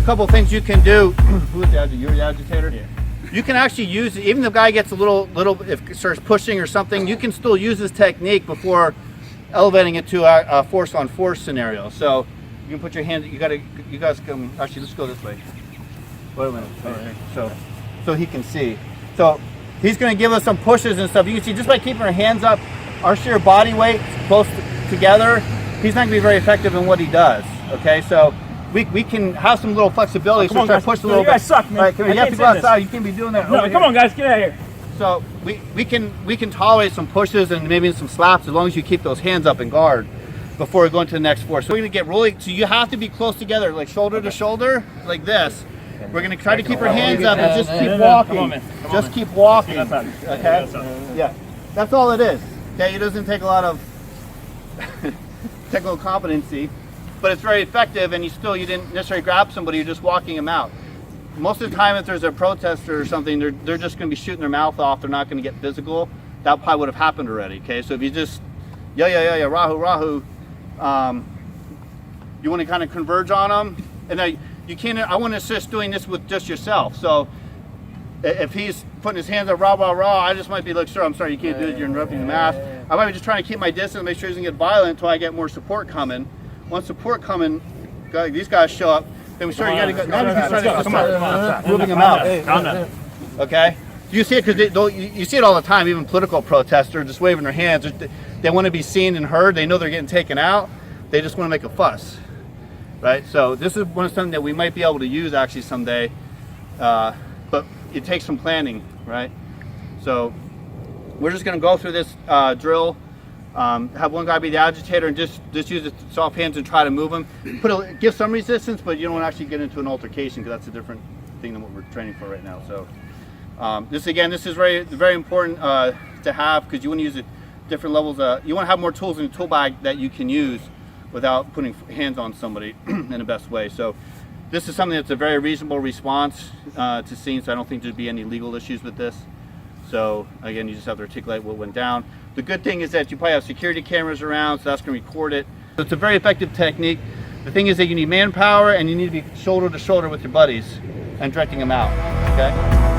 couple of things you can do. Who's the agitator? You're the agitator? Yeah. You can actually use it, even if the guy gets a little, if it starts pushing or something, you can still use this technique before elevating it to a force on force scenario. So you can put your hand, you guys come, actually let's go this way. Wait a minute. Right. So he can see. So he's going to give us some pushes and stuff. You can see just by keeping our hands up, our sheer body weight close together, he's not going to be very effective in what he does. Okay, so we can have some little flexibility. So try to push a little bit. You guys suck, man. All right, come here. You have to go outside. You can't be doing that. No, come on, guys, get out of here. So we can tolerate some pushes and maybe some slaps as long as you keep those hands up and guard before we go into the next force. So we're going to get really, so you have to be close together, like shoulder to shoulder, like this. We're going to try to keep our hands up and just keep walking. Come on, man. Just keep walking. Okay? Yeah. That's all it is. Okay? It doesn't take a lot of technical competency, but it's very effective, and you didn't necessarily grab somebody, you're just walking them out. Most of the time, if there's a protester or something, they're just going to be shooting their mouth off. They're not going to get physical. That probably would have happened already. Okay, so if you just yeah, rahu, you want to kind of converge on them, and then you can't. I want to assist doing this with just yourself. So if he's putting his hands up, rah, I just might be like, sir, I'm sorry, you can't do it. You're interrupting the mass. I might be just trying to keep my distance, make sure he doesn't get violent until I get more support coming. Once support coming, these guys show up. Then we start. You got to go. Now you can start moving them out. Okay. You see it because you see it all the time. Even political protesters just waving their hands. They want to be seen and heard. They know they're getting taken out. They just want to make a fuss, right? So this is something that we might be able to use actually someday, but it takes some planning, right? So we're just going to go through this drill. Have one guy be the agitator and just use the soft hands and try to move him. Give some resistance, but you don't actually get into an altercation because that's a different thing than what we're training for right now. So this is very, very important to have, because you want to use it different levels. You want to have more tools in the tool bag that you can use without putting hands on somebody in the best way. So this is something that's a very reasonable response to scenes. So I don't think there'd be any legal issues with this. So again, you just have to articulate what went down. The good thing is that you probably have security cameras around, so that's going to record it. So it's a very effective technique. The thing is that you need manpower and you need to be shoulder to shoulder with your buddies and directing them out. Okay.